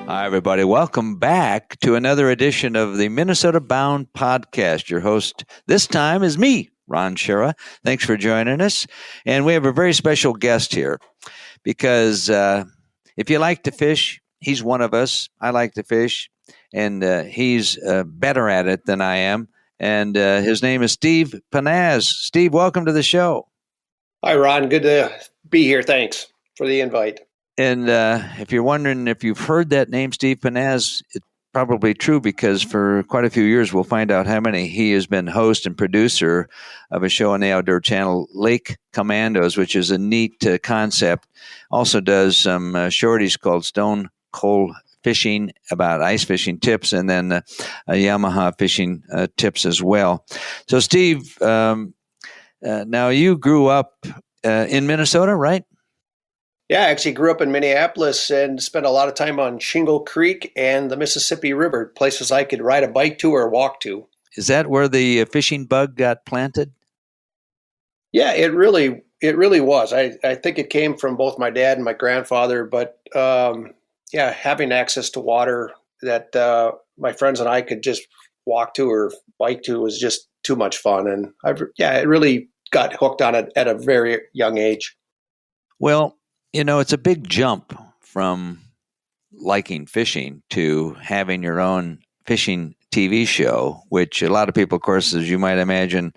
Hi, everybody. Welcome back to another edition of the Minnesota Bound podcast. Your host this time is me, Ron Shera. Thanks for joining us. And we have a very special guest here because if you like to fish, he's one of us. I like to fish, and he's better at it than I am. And his name is Steve Pennaz. Steve, welcome to the show. Hi, Ron. Good to be here. Thanks for the invite. And if you're wondering if you've heard that name, Steve Pennaz, it's probably true because for quite a few years, we'll find out how many, he has been host and producer of a show on the Outdoor Channel, Lake Commandos, which is a neat concept. Also does some shorties called Stone Cold Fishing about ice fishing tips, and then Yamaha fishing tips as well. So, Steve, now you grew up in Minnesota, right? Yeah, I actually grew up in Minneapolis and spent a lot of time on Shingle Creek and the Mississippi River, places I could ride a bike to or walk to. Is that where the fishing bug got planted? Yeah, it really was. I think it came from both my dad and my grandfather, but having access to water that my friends and I could just walk to or bike to was just too much fun. And it really got hooked on it at a very young age. Well, you know, it's a big jump from liking fishing to having your own fishing TV show, which a lot of people, of course, as you might imagine,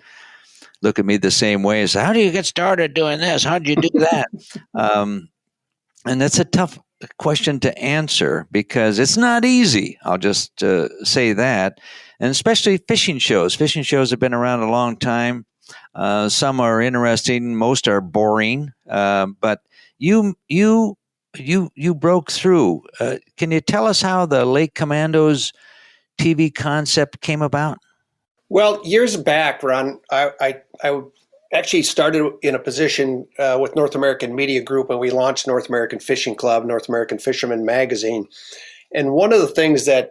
look at me the same way as, how do you get started doing this? How did you do that? And that's a tough question to answer because it's not easy. I'll just say that. And especially fishing shows. Fishing shows have been around a long time. Some are interesting. Most are boring. But you broke through. Can you tell us how the Lake Commandos TV concept came about? Well, years back, Ron, I actually started in a position with North American Media Group, and we launched North American Fishing Club, North American Fisherman Magazine. And one of the things that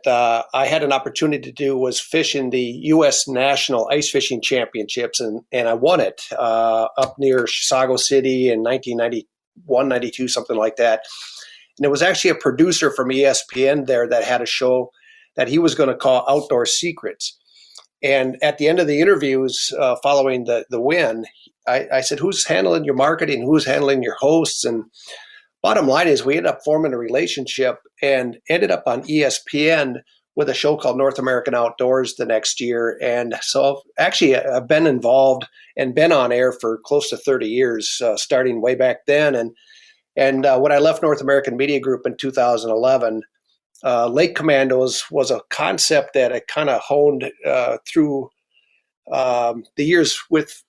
I had an opportunity to do was fish in the U.S. National Ice Fishing Championships, and I won it up near Chisago City in 1991, 92, something like that. And it was actually a producer from ESPN there that had a show that he was going to call Outdoor Secrets. And at the end of the interviews following the win, I said, who's handling your marketing? Who's handling your hosts? And bottom line is we ended up forming a relationship and ended up on ESPN with a show called North American Outdoors the next year. And so actually I've been involved and been on air for close to 30 years, starting way back then. And when I left North American Media Group in 2011, Lake Commandos was a concept that I kind of honed through the years with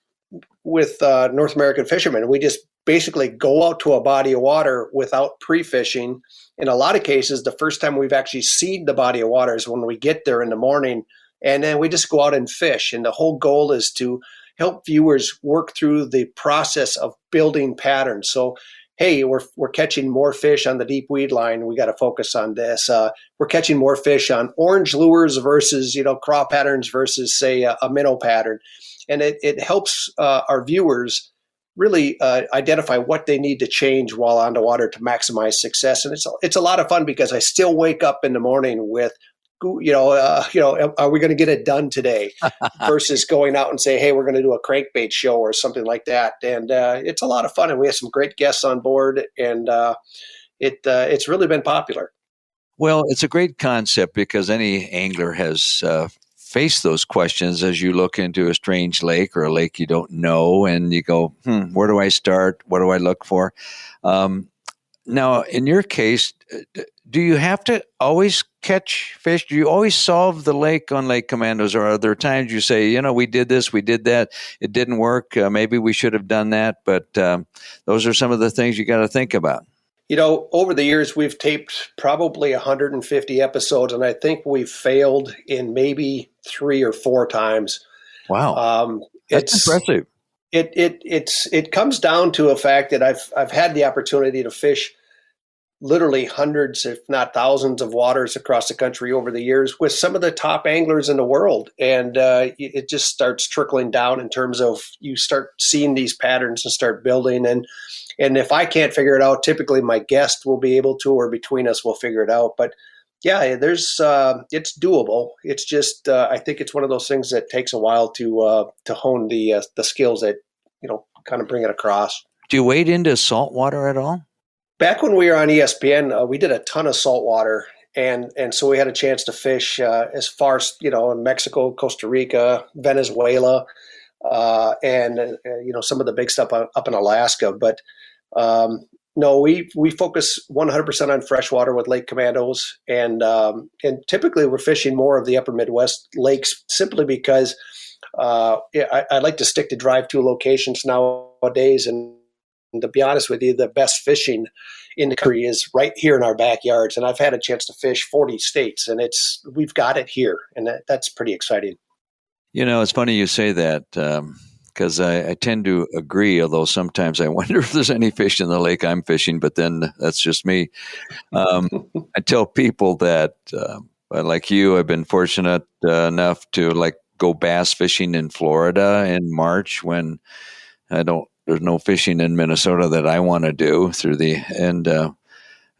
North American fishermen. We just basically go out to a body of water without pre-fishing. In a lot of cases, the first time we've actually seen the body of water is when we get there in the morning, and then we just go out and fish. And the whole goal is to help viewers work through the process of building patterns. So, hey, we're catching more fish on the deep weed line. We got to focus on this. We're catching more fish on orange lures versus, craw patterns versus, say, a minnow pattern. And it helps our viewers really identify what they need to change while on the water to maximize success. And it's a lot of fun because I still wake up in the morning with, are we going to get it done today versus going out and say, hey, we're going to do a crankbait show or something like that. And it's a lot of fun. And we have some great guests on board, and it's really been popular. Well, it's a great concept because any angler has faced those questions as you look into a strange lake or a lake you don't know, and you go, where do I start? What do I look for? Now, in your case, do you have to always catch fish? Do you always solve the lake on Lake Commandos, or are there times you say, we did this, we did that, it didn't work, maybe we should have done that, but those are some of the things you got to think about? Over the years, we've taped probably 150 episodes, and I think we've failed in maybe 3 or 4 times. Wow. That's impressive. It comes down to a fact that I've had the opportunity to fish literally hundreds, if not thousands, of waters across the country over the years with some of the top anglers in the world. And it just starts trickling down in terms of you start seeing these patterns and start building. And if I can't figure it out, typically my guest will be able to, or between us, we'll figure it out. But yeah, it's doable. It's just I think it's one of those things that takes a while to hone the skills that kind of bring it across. Do you wade into saltwater at all? Back when we were on ESPN, we did a ton of saltwater, and so we had a chance to fish as far as in Mexico, Costa Rica, Venezuela, and some of the big stuff up in Alaska. But no, we focus 100% on freshwater with Lake Commandos, and typically we're fishing more of the upper Midwest lakes simply because I like to stick to drive-to locations nowadays. And to be honest with you, the best fishing in the country is right here in our backyards. And I've had a chance to fish 40 states, and we've got it here, and that's pretty exciting. It's funny you say that because I tend to agree, although sometimes I wonder if there's any fish in the lake I'm fishing, but then that's just me. I tell people that, like you, I've been fortunate enough to go bass fishing in Florida in March when there's no fishing in Minnesota that I want to do and I'm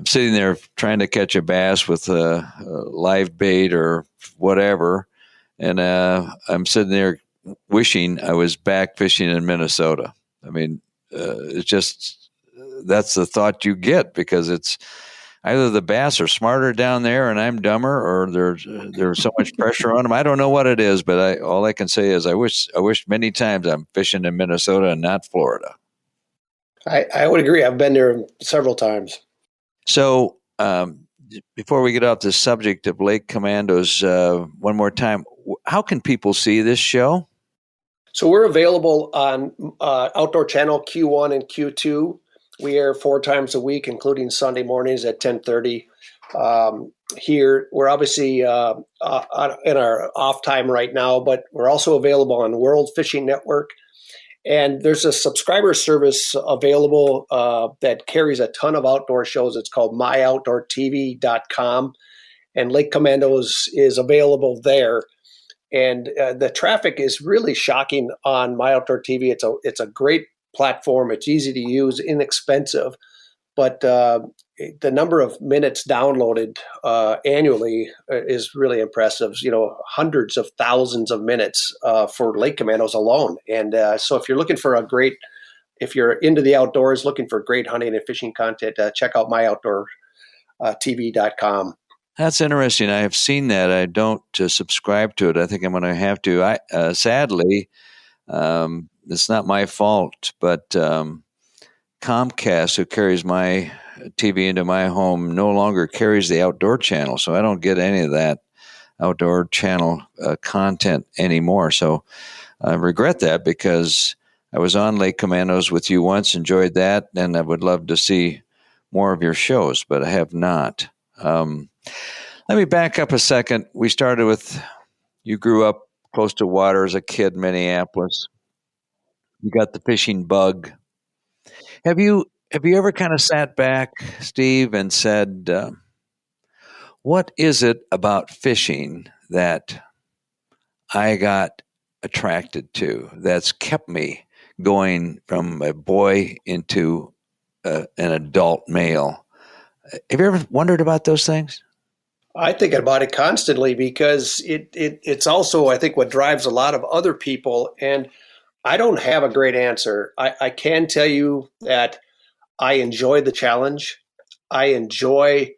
sitting there trying to catch a bass with a live bait or whatever. And I'm sitting there wishing I was back fishing in Minnesota. I mean, it's just, that's the thought you get because it's either the bass are smarter down there and I'm dumber, or there's so much pressure on them. I don't know what it is, but all I can say is I wish many times I'm fishing in Minnesota and not Florida. I would agree. I've been there several times. So before we get off the subject of Lake Commandos, one more time, how can people see this show? So we're available on Outdoor Channel Q1 and Q2. We air 4 times a week, including Sunday mornings at 10:30. Here, we're obviously in our off time right now, but we're also available on World Fishing Network. And there's a subscriber service available that carries a ton of outdoor shows. It's called myoutdoortv.com. And Lake Commandos is available there. And the traffic is really shocking on My Outdoor TV. It's a great platform. It's easy to use, inexpensive, but the number of minutes downloaded annually is really impressive. Hundreds of thousands of minutes for Lake Commandos alone. And so if you're looking for if you're into the outdoors, looking for great hunting and fishing content, check out myoutdoortv.com. That's interesting. I have seen that. I don't subscribe to it. I think I'm going to have to. Sadly, it's not my fault, but Comcast, who carries my TV into my home, no longer carries the outdoor channel, so I don't get any of that outdoor channel content anymore. So I regret that because I was on Lake Commandos with you once, enjoyed that, and I would love to see more of your shows, but I have not. Let me back up a second. We started with, you grew up close to water as a kid, Minneapolis. You got the fishing bug. Have you ever kind of sat back, Steve, and said, what is it about fishing that I got attracted to that's kept me going from a boy into an adult male? Have you ever wondered about those things? I think about it constantly because it's also, I think, what drives a lot of other people. And I don't have a great answer. I can tell you that I enjoy the challenge. I enjoy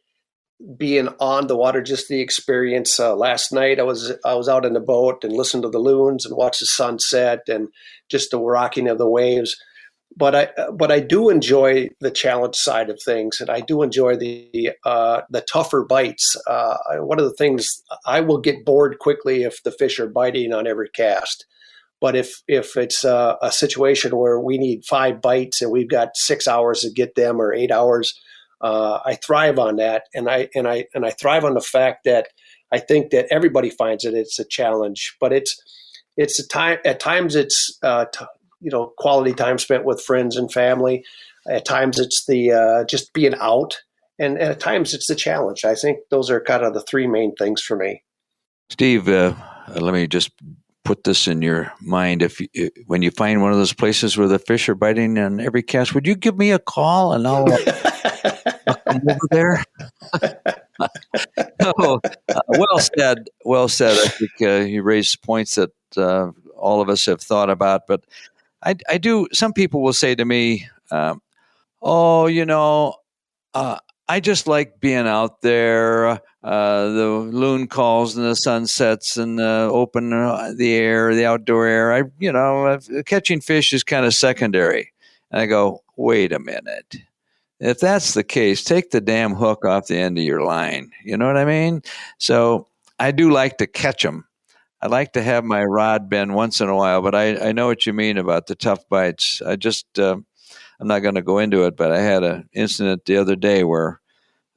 being on the water, just the experience. Last night I was out in the boat and listened to the loons and watched the sunset and just the rocking of the waves. But I do enjoy the challenge side of things, and I do enjoy the tougher bites. One of the things, I will get bored quickly if the fish are biting on every cast. But if it's a situation where we need 5 bites and we've got 6 hours to get them or 8 hours, I thrive on that, and I thrive on the fact that I think that everybody finds it's a challenge, but it's a time. At times it's quality time spent with friends and family. At times it's the just being out And at times it's the challenge. I think those are kind of the three main things for me. Steve, let me just put this in your mind. When you find one of those places where the fish are biting on every cast, would you give me a call and I'll come over there? Oh, well said. Well said. I think you raised points that all of us have thought about. But I do. Some people will say to me, "Oh, I just like being out there. The loon calls and the sunsets and the open the air, the outdoor air. Catching fish is kind of secondary." And I go, "Wait a minute. If that's the case, take the damn hook off the end of your line." You know what I mean? So I do like to catch them. I like to have my rod bend once in a while, but I know what you mean about the tough bites. I'm not going to go into it, but I had an incident the other day where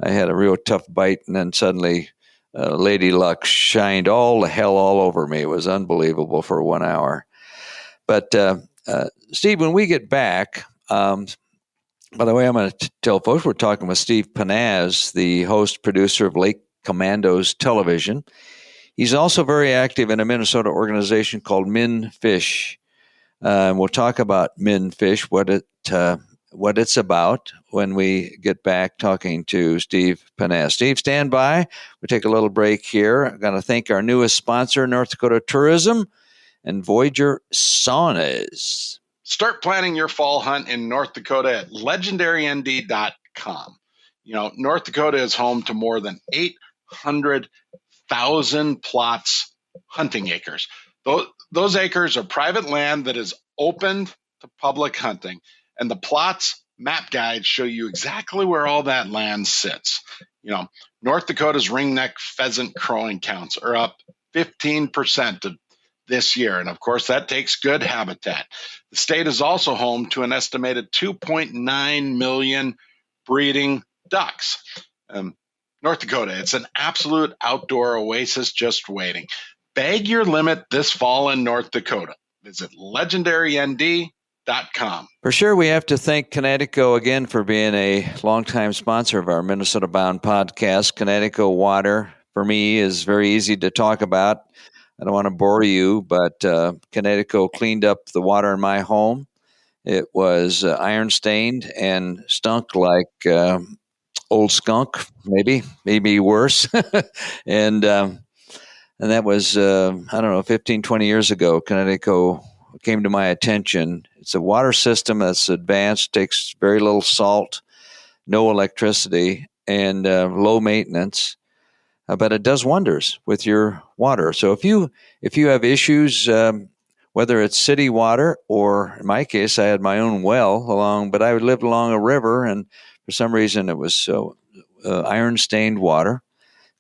I had a real tough bite, and then suddenly Lady Luck shined all the hell all over me. It was unbelievable for 1 hour. But Steve, when we get back, by the way, I'm going to tell folks we're talking with Steve Pennaz, the host, producer of Lake Commandos television. He's also very active in a Minnesota organization called MN Fish. We'll talk about MN Fish, what it's about when we get back talking to Steve Pennaz. Steve, stand by. We'll take a little break here. I'm going to thank our newest sponsor, North Dakota Tourism and Voyager Saunas. Start planning your fall hunt in North Dakota at legendarynd.com. North Dakota is home to more than 800,000 plots, hunting acres. Those acres are private land that is open to public hunting, and the plots map guides show you exactly where all that land sits. North Dakota's ringneck pheasant crowing counts are up 15% this year, and of course that takes good habitat. The state is also home to an estimated 2.9 million breeding ducks. North Dakota, it's an absolute outdoor oasis just waiting. Bag your limit this fall in North Dakota. Visit legendarynd.com. For sure, we have to thank Connecticut again for being a longtime sponsor of our Minnesota Bound podcast. Connecticut water, for me, is very easy to talk about. I don't want to bore you, but Connecticut cleaned up the water in my home. It was iron stained and stunk like old skunk, maybe worse. And that was, 15, 20 years ago. Connecticut came to my attention. It's a water system that's advanced, takes very little salt, no electricity, and low maintenance. But it does wonders with your water. So if you have issues, whether it's city water or in my case, I had my own well but I lived along a river, and for some reason it was iron stained water.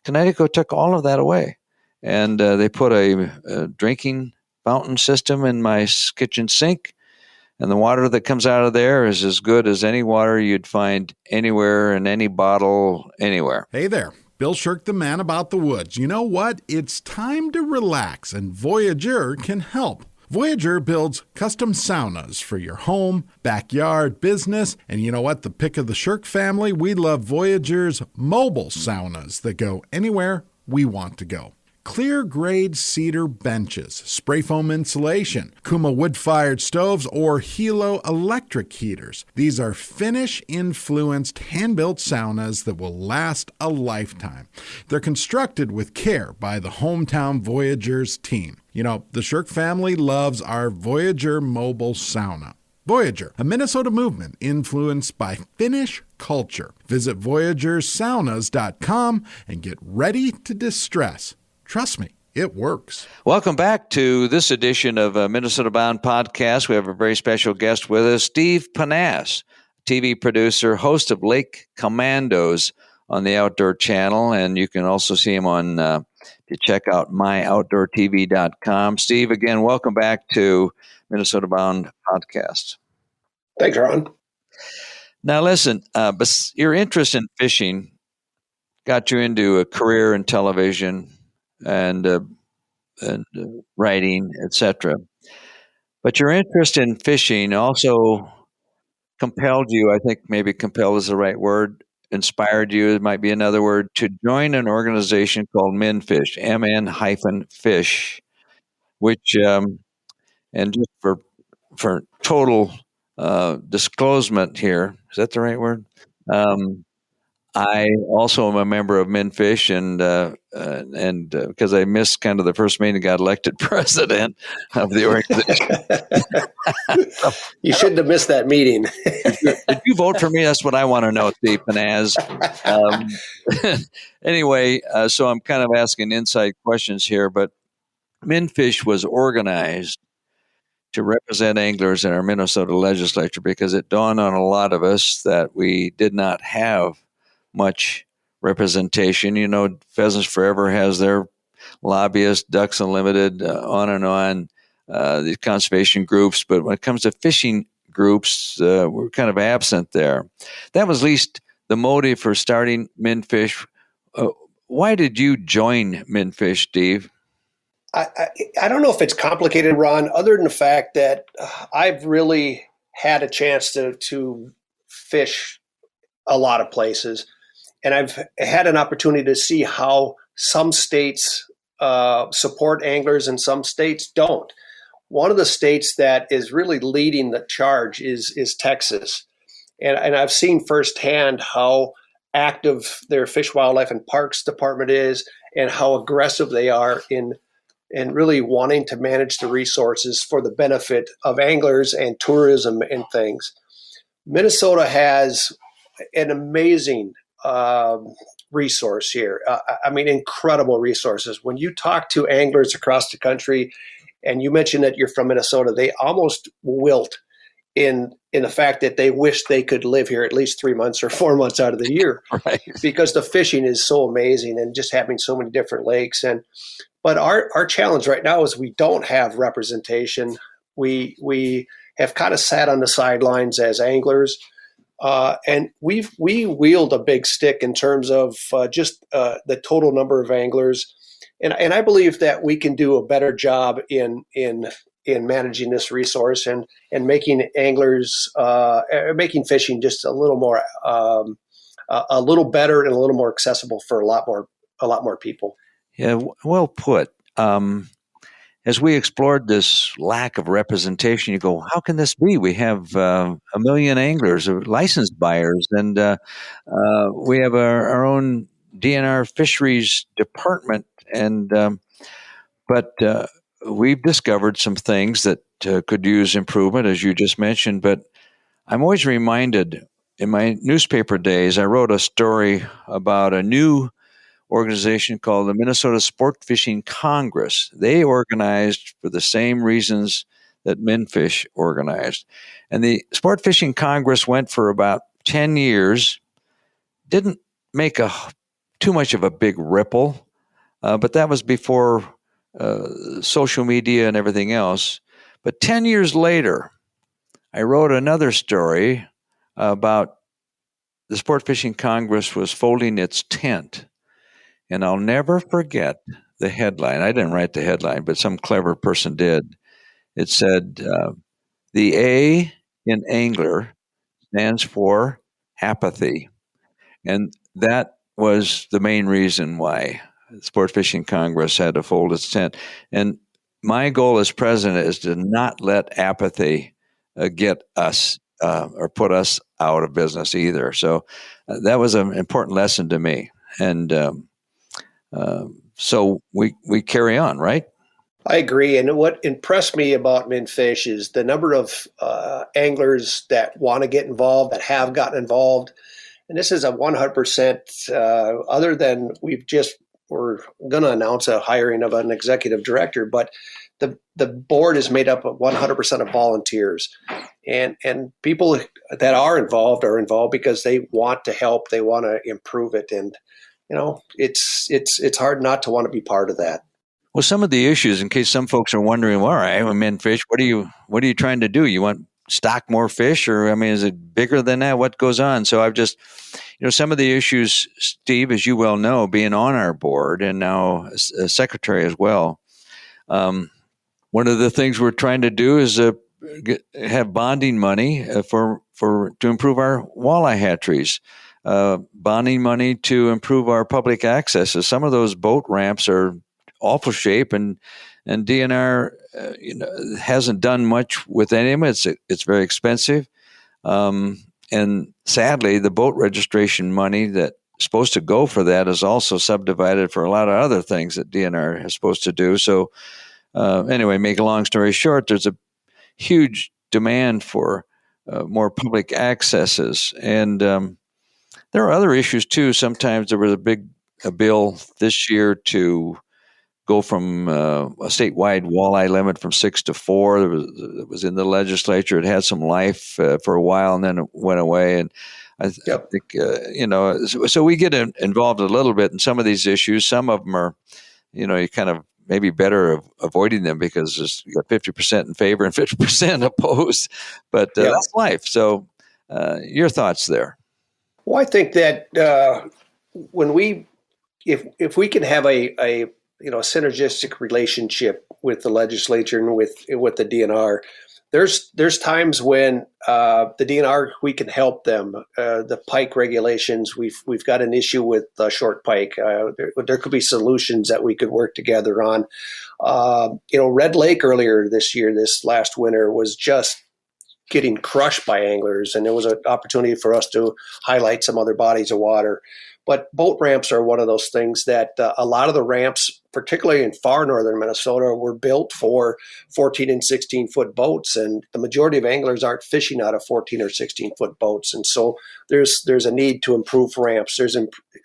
Connecticut took all of that away, and they put a drinking fountain system in my kitchen sink, and the water that comes out of there is as good as any water you'd find anywhere in any bottle anywhere. Hey there. Bill Shirk, the man about the woods. You know what? It's time to relax, and Voyager can help. Voyager builds custom saunas for your home, backyard, business, and you know what? The pick of the Shirk family, we love Voyager's mobile saunas that go anywhere we want to go. Clear grade cedar benches, spray foam insulation, Kuma wood-fired stoves, or Hilo electric heaters. These are Finnish-influenced hand-built saunas that will last a lifetime. They're constructed with care by the hometown Voyagers team. The Shirk family loves our Voyager mobile sauna. Voyager, a Minnesota movement influenced by Finnish culture. Visit VoyagerSaunas.com and get ready to distress. Trust me, it works. Welcome back to this edition of Minnesota Bound Podcast. We have a very special guest with us, Steve Pennaz, TV producer, host of Lake Commandos on the Outdoor Channel, and you can also see him on to check out myoutdoortv.com. Steve, again, welcome back to Minnesota Bound Podcast. Thanks, Ron. Now, listen, but your interest in fishing got you into a career in television and writing, etc. But your interest in fishing also compelled you, I think maybe compelled is the right word, inspired you, it might be another word, to join an organization called MNFish, MN-Fish, which, and just for total disclosement here, is that the right word? I also am a member of MNFish, and because I missed kind of the first meeting, got elected president of the organization. You shouldn't have missed that meeting. Did you vote for me? That's what I want to know, Steve Pennaz. Anyway, so I'm kind of asking inside questions here, but MNFish was organized to represent anglers in our Minnesota legislature because it dawned on a lot of us that we did not have much representation. You know, Pheasants Forever has their lobbyists, Ducks Unlimited, on and on, these conservation groups. But when it comes to fishing groups, we're kind of absent there. That was at least the motive for starting MNFish. Why did you join MNFish, Steve? I don't know if it's complicated, Ron, other than the fact that I've really had a chance to fish a lot of places. And I've had an opportunity to see how some states support anglers and some states don't. One of the states that is really leading the charge is Texas. And I've seen firsthand how active their Fish, Wildlife, and Parks Department is and how aggressive they are in really wanting to manage the resources for the benefit of anglers and tourism and things. Minnesota has an amazing resource here. I mean, incredible resources. When you talk to anglers across the country, and you mentioned that you're from Minnesota, they almost wilt in the fact that they wish they could live here at least 3 months or 4 months out of the year, right? Because the fishing is so amazing and just having so many different lakes. But our challenge right now is we don't have representation. We have kind of sat on the sidelines as anglers. And we wield a big stick in terms of just the total number of anglers, and I believe that we can do a better job in managing this resource and making anglers making fishing just a little more a little better and a little more accessible for a lot more people. Yeah, well put. As we explored this lack of representation, you go, how can this be? We have 1 million anglers, licensed buyers, and we have our own DNR fisheries department. And but we've discovered some things that could use improvement, as you just mentioned. But I'm always reminded, in my newspaper days, I wrote a story about a new organization called the Minnesota Sport Fishing Congress. They organized for the same reasons that MNFish organized. And the Sport Fishing Congress went for about 10 years, didn't make too much of a big ripple, but that was before social media and everything else. But 10 years later, I wrote another story about the Sport Fishing Congress was folding its tent. And I'll never forget the headline. I didn't write the headline, but some clever person did. It said, the A in angler stands for apathy. And that was the main reason why the Sport Fishing Congress had to fold its tent. And my goal as president is to not let apathy get us or put us out of business either. So that was an important lesson to me. And so we carry on, right? I agree. And what impressed me about MNFish is the number of anglers that want to get involved, that have gotten involved. And this is a 100%, other than we're going to announce a hiring of an executive director, but the board is made up of 100% of volunteers. And people that are involved because they want to help, they want to improve it. And it's hard not to want to be part of that. Well, some of the issues, in case some folks are wondering, well, all right, I'm in fish. What are you trying to do? You want stock more fish, or is it bigger than that? What goes on? So I've just, some of the issues, Steve, as you well know, being on our board and now a secretary as well. One of the things we're trying to do is have bonding money to improve our walleye hatcheries. bonding money to improve our public accesses. Some of those boat ramps are awful shape, and DNR hasn't done much with any of them. It's very expensive, and sadly, the boat registration money that's supposed to go for that is also subdivided for a lot of other things that DNR is supposed to do. So anyway, make a long story short, there's a huge demand for more public accesses, and there are other issues too. Sometimes there was a bill this year to go from a statewide walleye limit from 6 to 4. It was in the legislature. It had some life for a while, and then it went away. And I think so we get involved a little bit in some of these issues. Some of them are, you kind of maybe better avoiding them because you got 50% in favor and 50% opposed. But that's life. So your thoughts there? Well, I think that if we can have a synergistic relationship with the legislature and with the DNR, there's times when the DNR, we can help them. The pike regulations, we've got an issue with short pike. There could be solutions that we could work together on. Red Lake earlier this last winter was just getting crushed by anglers, and there was an opportunity for us to highlight some other bodies of water. But boat ramps are one of those things that a lot of the ramps, particularly in far northern Minnesota, were built for 14 and 16-foot boats, and the majority of anglers aren't fishing out of 14 or 16-foot boats. And so there's a need to improve ramps. There's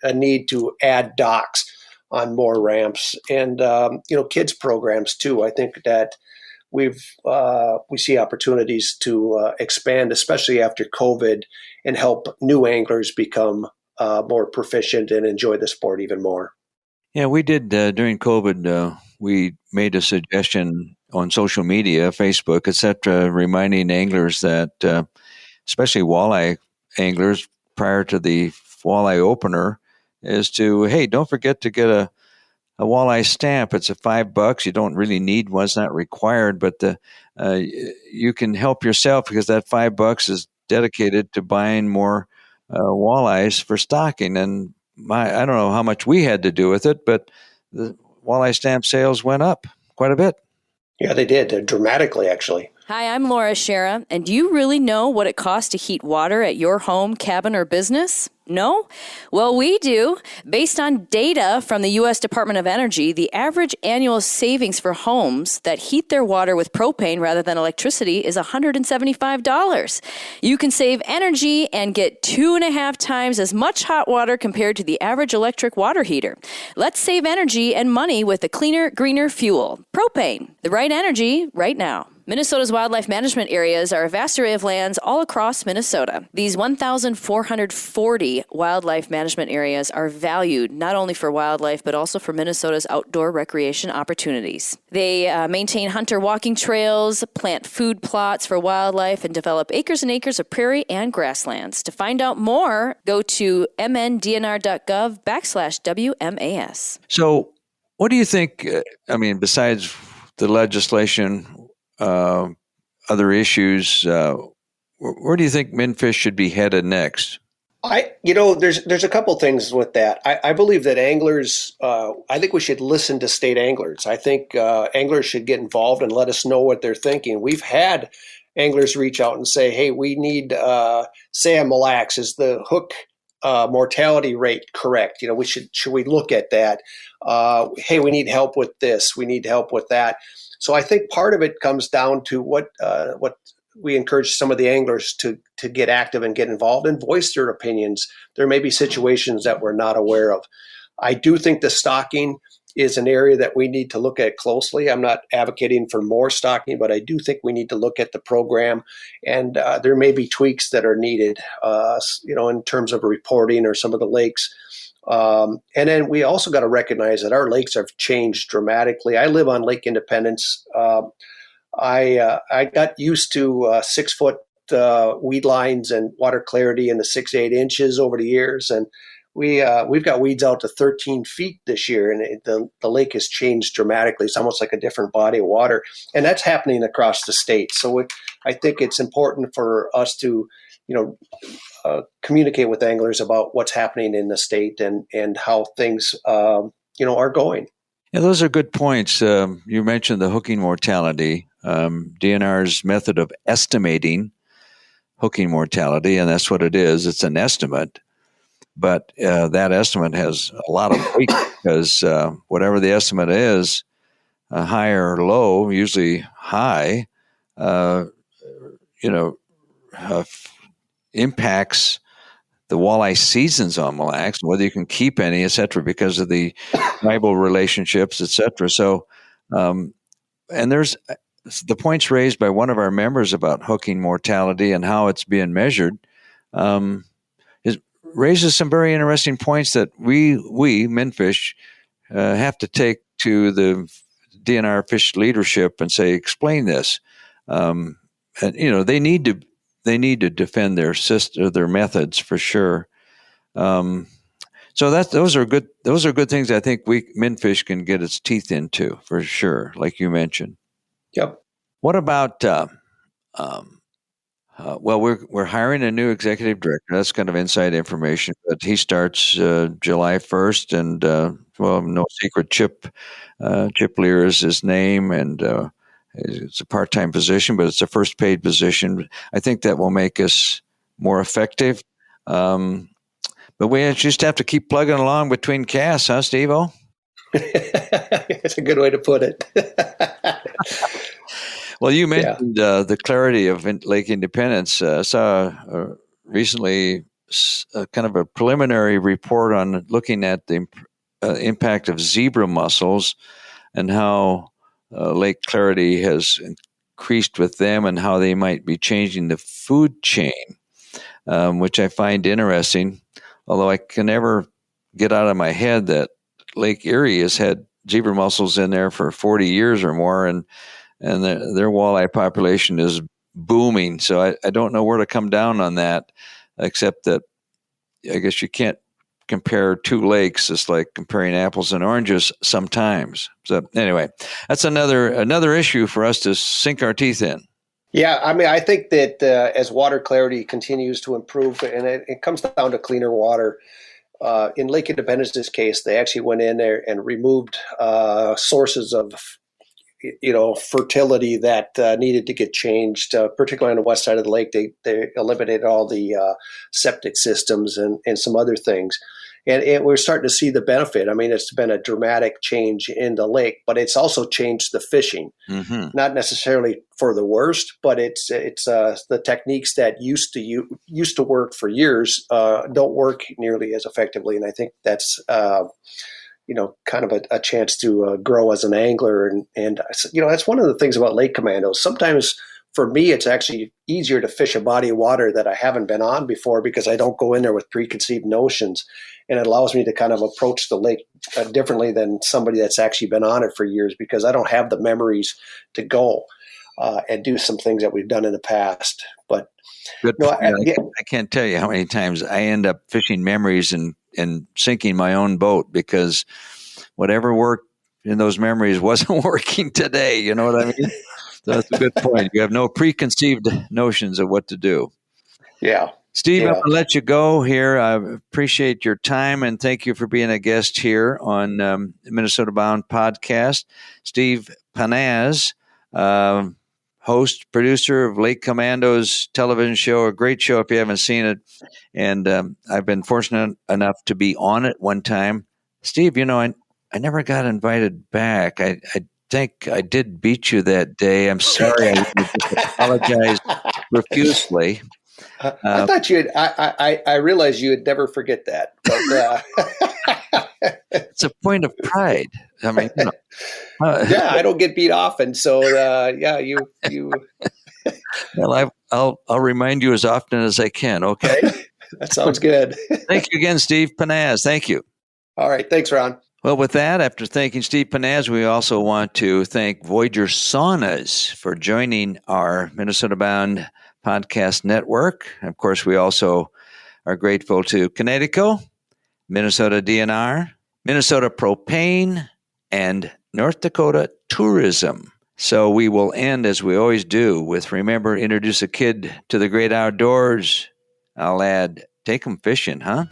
a need to add docks on more ramps, and kids programs too. I think that we see opportunities to expand, especially after COVID, and help new anglers become more proficient and enjoy the sport even more. Yeah, we did during COVID. We made a suggestion on social media, Facebook, etc., reminding anglers that, especially walleye anglers, prior to the walleye opener, is to, hey, don't forget to get a walleye stamp. It's $5. You don't really need one; it's not required, but you can help yourself because that $5 is dedicated to buying more walleyes for stocking. And I don't know how much we had to do with it, but the walleye stamp sales went up quite a bit. Yeah, they did dramatically, actually. Hi, I'm Laura Shera, and do you really know what it costs to heat water at your home, cabin, or business? No? Well, we do. Based on data from the U.S. Department of Energy, the average annual savings for homes that heat their water with propane rather than electricity is $175. You can save energy and get 2.5 times as much hot water compared to the average electric water heater. Let's save energy and money with a cleaner, greener fuel. Propane, the right energy right now. Minnesota's wildlife management areas are a vast array of lands all across Minnesota. These 1,440 wildlife management areas are valued not only for wildlife, but also for Minnesota's outdoor recreation opportunities. They maintain hunter walking trails, plant food plots for wildlife, and develop acres and acres of prairie and grasslands. To find out more, go to mndnr.gov/WMAS. So what do you think, besides the legislation, other issues, where do you think MnFish should be headed next? There's a couple things with that. I believe that anglers, I think we should listen to state anglers. I think anglers should get involved and let us know what they're thinking. We've had anglers reach out and say, hey, we need, say a Mille Lacs, is the hook mortality rate correct? Should we look at that? Hey, we need help with this. We need help with that. So I think part of it comes down to what we encourage some of the anglers to get active and get involved and voice their opinions. There may be situations that we're not aware of. I do think the stocking is an area that we need to look at closely. I'm not advocating for more stocking, but I do think we need to look at the program, and there may be tweaks that are needed, in terms of reporting or some of the lakes. And then we also got to recognize that our lakes have changed dramatically. I live on Lake Independence. I got used to 6-foot weed lines and water clarity in the 6 to 8 inches over the years, and we've got weeds out to 13 feet this year, and the lake has changed dramatically. It's almost like a different body of water, and that's happening across the state. So I think it's important for us to communicate with anglers about what's happening in the state and how things, are going. Yeah, those are good points. You mentioned the hooking mortality, DNR's method of estimating hooking mortality, and that's what it is. It's an estimate, but that estimate has a lot of weight because whatever the estimate is, high or low, usually high, impacts the walleye seasons on Mille Lacs, whether you can keep any, et cetera, because of the tribal relationships, et cetera. So, and there's the points raised by one of our members about hooking mortality and how it's being measured. It raises some very interesting points that we Menfish have to take to the DNR fish leadership and say, explain this. And they need to defend their methods for sure. So those are good things I think Menfish can get its teeth into for sure, like you mentioned. Yep. What about we're hiring a new executive director. That's kind of inside information, but he starts July 1st, and no secret, Chip Lear is his name, and it's a part-time position, but it's a first paid position. I think that will make us more effective. But we just have to keep plugging along between casts, huh, Steve-O? That's a good way to put it. Well, you mentioned the clarity of Lake Independence. I saw recently kind of a preliminary report on looking at the impact of zebra mussels and how Lake clarity has increased with them and how they might be changing the food chain, which I find interesting, although I can never get out of my head that Lake Erie has had zebra mussels in there for 40 years or more, and their walleye population is booming. So I don't know where to come down on that, except that I guess you can't compare two lakes. It's like comparing apples and oranges sometimes. So anyway, that's another issue for us to sink our teeth in. Yeah, I mean, I think that as water clarity continues to improve, and it comes down to cleaner water, in Lake Independence's case, they actually went in there and removed sources of fertility that needed to get changed, particularly on the west side of the lake. They eliminated all the septic systems and some other things. And we're starting to see the benefit. I mean, it's been a dramatic change in the lake, but it's also changed the fishing. Mm-hmm. Not necessarily for the worst, but it's the techniques that used to work for years don't work nearly as effectively. And I think that's kind of a chance to grow as an angler. And that's one of the things about Lake Commandos. Sometimes for me, it's actually easier to fish a body of water that I haven't been on before because I don't go in there with preconceived notions. And it allows me to kind of approach the lake differently than somebody that's actually been on it for years because I don't have the memories to go and do some things that we've done in the past. But I can't tell you how many times I end up fishing memories and sinking my own boat because whatever worked in those memories wasn't working today. You know what I mean? So that's a good point. You have no preconceived notions of what to do. Yeah. Steve, I'm going to let you go here. I appreciate your time and thank you for being a guest here on Minnesota Bound Podcast. Steve Pennaz, host, producer of Lake Commandos television show, a great show if you haven't seen it. And I've been fortunate enough to be on it one time. Steve, I never got invited back. I think I did beat you that day. I'm sorry. I apologize profusely. I thought you had, I realized you would never forget that. But, it's a point of pride. I mean, I don't get beat often. So, you. Well, I'll remind you as often as I can. Okay. That sounds good. Thank you again, Steve Pennaz. Thank you. All right. Thanks, Ron. Well, with that, after thanking Steve Pennaz, we also want to thank Voyager Saunas for joining our Minnesota Bound Podcast Network. Of course, we also are grateful to Connecticut, Minnesota DNR, Minnesota Propane, and North Dakota Tourism. So we will end, as we always do, with remember, introduce a kid to the great outdoors. I'll add, take 'em fishing, huh?